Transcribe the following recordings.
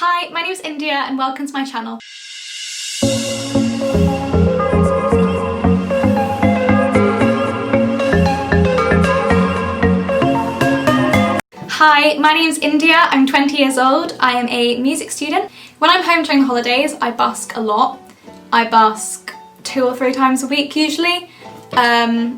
Hi, my name is India and welcome to my channel. Hi, my name is India, I'm 20 years old, I am a music student. When I'm home during the holidays, I busk a lot. I busk 2 or 3 times a week usually,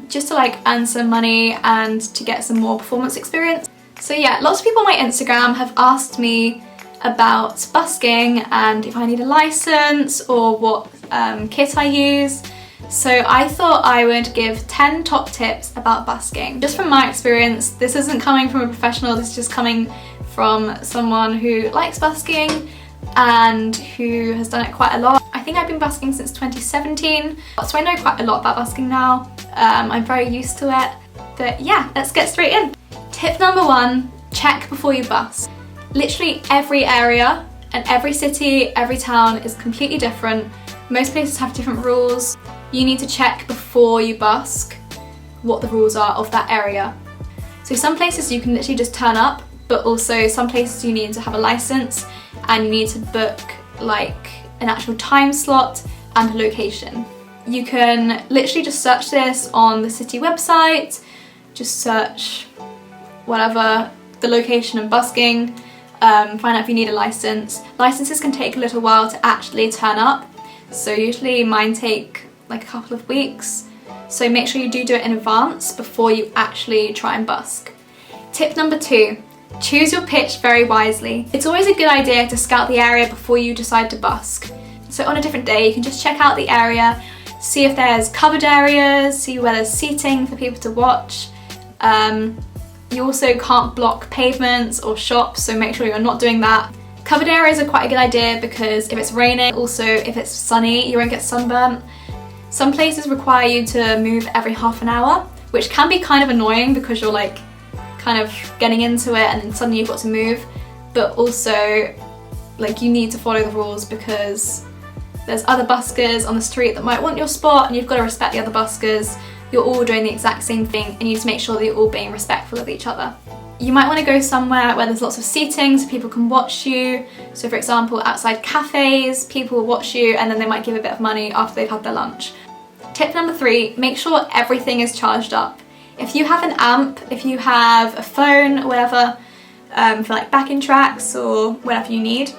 just to like earn some money and to get some more performance experience. So yeah, lots of people on my Instagram have asked me about busking and if I need a license or what kit I use. So I thought I would give 10 top tips about busking. Just from my experience, this isn't coming from a professional, this is just coming from someone who likes busking and who has done it quite a lot. I think I've been busking since 2017, so I know quite a lot about busking now. I'm very used to it, but yeah, let's get straight in. Tip number 1, check before you busk. Literally every area and every city, every town is completely different. Most places have different rules. You need to check before you busk what the rules are of that area. So some places you can literally just turn up, but also some places you need to have a license and you need to book like an actual time slot and a location. You can literally just search this on the city website, just search whatever, the location and busking, find out if you need a license. Licenses can take a little while to actually turn up, so usually mine take like a couple of weeks, so make sure you do it in advance before you actually try and busk. Tip number 2, choose your pitch very wisely. It's always a good idea to scout the area before you decide to busk. So on a different day you can just check out the area, see if there's covered areas, see where there's seating for people to watch. You also can't block pavements or shops, so make sure you're not doing that. Covered areas are quite a good idea because if it's raining, also if it's sunny, you won't get sunburnt. Some places require you to move every half an hour, which can be kind of annoying because you're like kind of getting into it and then suddenly you've got to move, but also like you need to follow the rules because there's other buskers on the street that might want your spot and you've got to respect the other buskers. You're all doing the exact same thing and you need to make sure that you're all being respectful of each other. You might want to go somewhere where there's lots of seating so people can watch you. So for example, outside cafes, people will watch you and then they might give a bit of money after they've had their lunch. Tip number 3, make sure everything is charged up. If you have an amp, if you have a phone or whatever, for like backing tracks or whatever you need,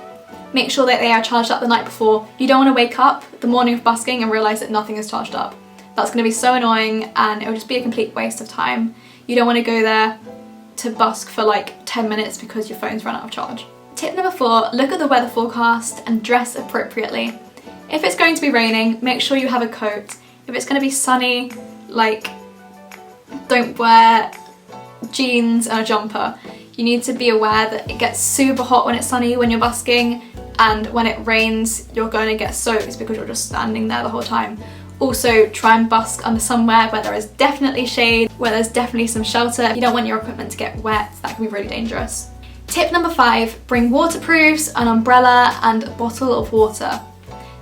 make sure that they are charged up the night before. You don't want to wake up the morning of busking and realise that nothing is charged up. That's going to be so annoying and it will just be a complete waste of time. You don't want to go there to busk for like 10 minutes because your phone's run out of charge. Tip number 4, look at the weather forecast and dress appropriately. If it's going to be raining, make sure you have a coat. If it's going to be sunny, like don't wear jeans and a jumper. You need to be aware that it gets super hot when it's sunny when you're busking, and when it rains you're going to get soaked because you're just standing there the whole time. Also try and busk under somewhere where there is definitely shade, where there's definitely some shelter. You don't want your equipment to get wet, that can be really dangerous. Tip number 5, bring waterproofs, an umbrella and a bottle of water.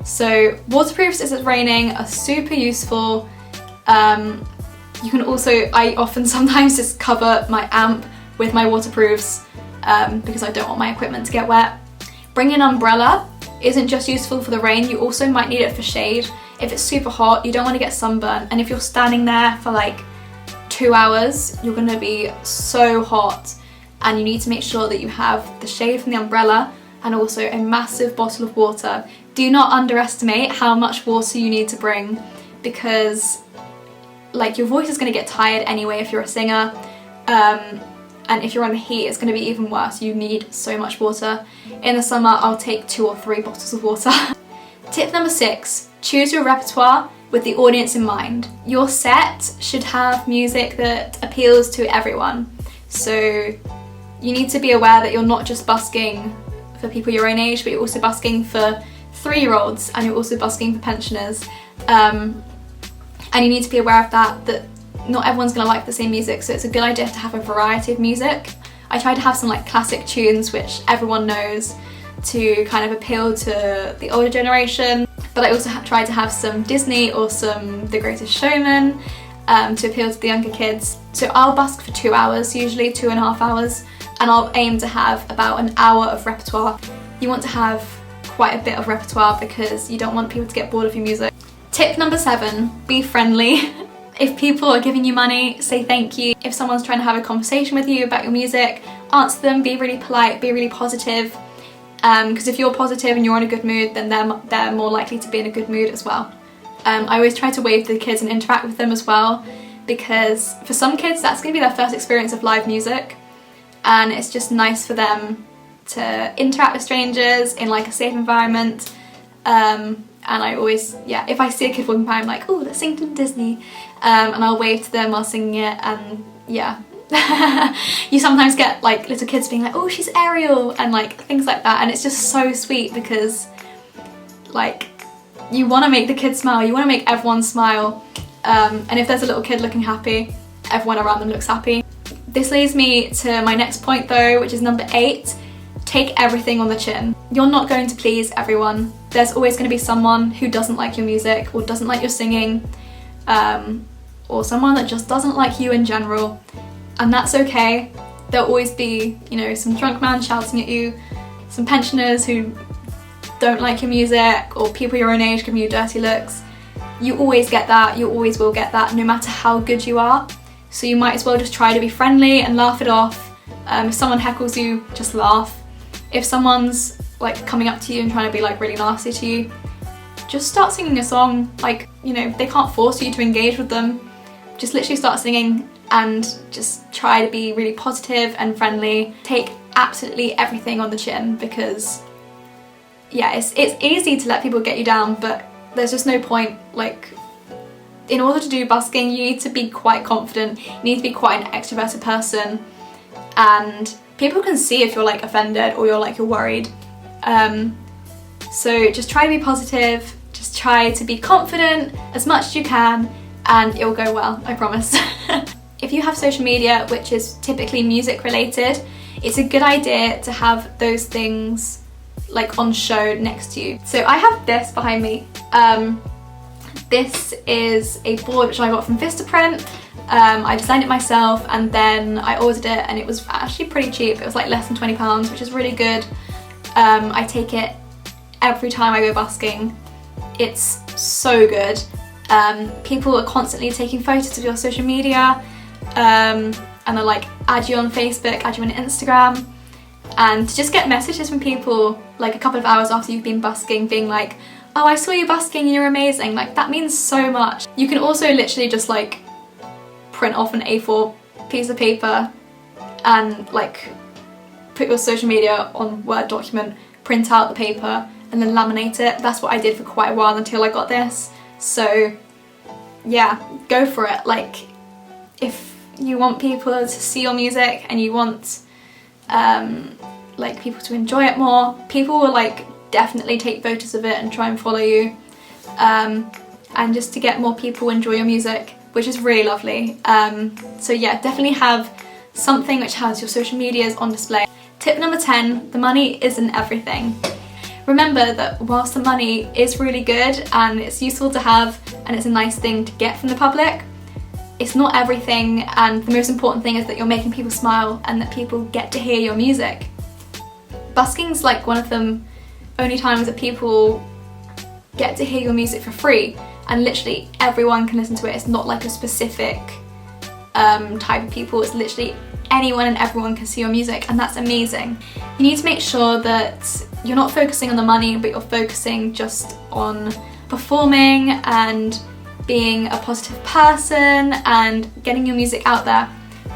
So waterproofs if it's raining are super useful. You can also, I often sometimes just cover my amp with my waterproofs because I don't want my equipment to get wet. Bring an umbrella isn't just useful for the rain, you also might need it for shade. If it's super hot, you don't want to get sunburnt, and if you're standing there for like 2 hours, you're going to be so hot, and you need to make sure that you have the shade from the umbrella and also a massive bottle of water. Do not underestimate how much water you need to bring because like your voice is going to get tired anyway if you're a singer, and if you're on the heat it's going to be even worse. You need so much water. In the summer I'll take 2 or 3 bottles of water. Tip number 6, choose your repertoire with the audience in mind. Your set should have music that appeals to everyone. So you need to be aware that you're not just busking for people your own age, but you're also busking for 3-year-olds and you're also busking for pensioners. And you need to be aware of that not everyone's going to like the same music, so it's a good idea to have a variety of music. I try to have some like classic tunes which everyone knows to kind of appeal to the older generation, but I also try to have some Disney or some The Greatest Showman to appeal to the younger kids. So I'll busk for 2 hours, usually 2.5 hours, and I'll aim to have about an hour of repertoire. you want to have quite a bit of repertoire because you don't want people to get bored of your music. Tip number 7, be friendly. If people are giving you money, say thank you. If someone's trying to have a conversation with you about your music, answer them, be really polite, be really positive. Because if you're positive and you're in a good mood, then they're more likely to be in a good mood as well. I always try to wave to the kids and interact with them as well, because for some kids that's going to be their first experience of live music, and it's just nice for them to interact with strangers in like a safe environment. And I always, if I see a kid walking by, I'm like, oh, let's sing to Disney, and I'll wave to them while singing it, and yeah. You sometimes get like little kids being like, oh, she's Ariel, and like things like that, and it's just so sweet because like you want to make the kids smile, you want to make everyone smile, and if there's a little kid looking happy, everyone around them looks happy. This leads me to my next point though, which is number 8. Take everything on the chin. You're not going to please everyone. There's always going to be someone who doesn't like your music or doesn't like your singing, or someone that just doesn't like you in general, and that's okay. There'll always be, you know, some drunk man shouting at you, some pensioners who don't like your music, or people your own age giving you dirty looks. You always get that, you always will get that, no matter how good you are. So you might as well just try to be friendly and laugh it off. If someone heckles you, just laugh. If someone's like coming up to you and trying to be like really nasty to you, just start singing a song. Like, you know, they can't force you to engage with them. Just literally start singing and just try to be really positive and friendly. Take absolutely everything on the chin, because yeah, it's easy to let people get you down, but there's just no point. Like, in order to do busking, you need to be quite confident, you need to be quite an extroverted person, and people can see if you're like offended or you're worried. So just try to be positive, just try to be confident as much as you can, and it'll go well, I promise. If you have social media, which is typically music related, it's a good idea to have those things like on show next to you. So I have this behind me. This is a board which I got from Vistaprint. I designed it myself, and then I ordered it, and it was actually pretty cheap. It was like less than £20, which is really good. I take it every time I go busking. It's so good. People are constantly taking photos of your social media, and they'll like add you on Facebook, add you on Instagram, and to just get messages from people like a couple of hours after you've been busking being like, oh, I saw you busking and you're amazing, like that means so much. You can also literally just like print off an A4 piece of paper and like put your social media on Word document, print out the paper, and then laminate it. That's what I did for quite a while until I got this. So yeah, go for it. Like, if you want people to see your music and you want like people to enjoy it more, people will like definitely take photos of it and try and follow you, and just to get more people enjoy your music, which is really lovely. So yeah, definitely have something which has your social medias on display. Tip number 10, the money isn't everything. Remember that whilst the money is really good and it's useful to have and it's a nice thing to get from the public, it's not everything, and the most important thing is that you're making people smile and that people get to hear your music. Busking's like one of the only times that people get to hear your music for free, and literally everyone can listen to it. It's not like a specific type of people, it's literally anyone and everyone can see your music, and that's amazing. You need to make sure that you're not focusing on the money, but you're focusing just on performing and being a positive person and getting your music out there,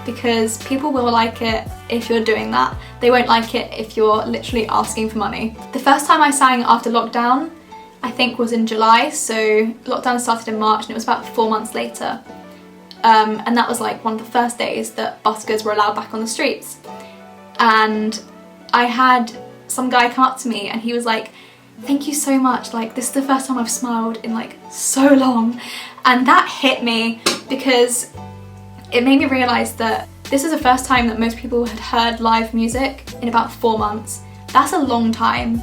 because people will like it if you're doing that. They won't like it if you're literally asking for money. The first time I sang after lockdown, I think was in July, so lockdown started in March and it was about 4 months later. And that was like one of the first days that buskers were allowed back on the streets. And I had some guy come up to me and he was like, thank you so much, like this is the first time I've smiled in like so long. And that hit me because it made me realise that this is the first time that most people had heard live music in about 4 months. That's a long time.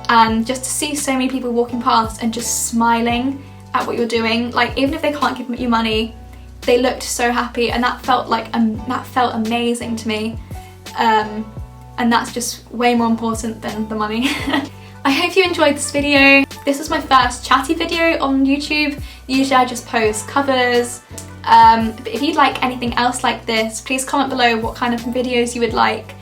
And just to see so many people walking past and just smiling at what you're doing, like even if they can't give you money, they looked so happy, and that felt like that felt amazing to me. and that's just way more important than the money. I hope you enjoyed this video. This was my first chatty video on YouTube. Usually I just post covers. But if you'd like anything else like this, please comment below what kind of videos you would like,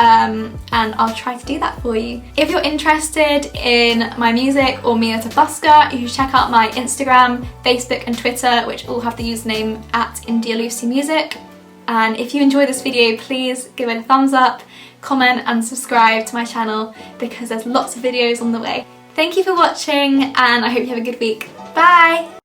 and I'll try to do that for you. If you're interested in my music or me as a busker, you should check out my Instagram, Facebook and Twitter, which all have the username @IndiaLucyMusic. And if you enjoyed this video, please give it a thumbs up, comment and subscribe to my channel because there's lots of videos on the way. Thank you for watching and I hope you have a good week. Bye!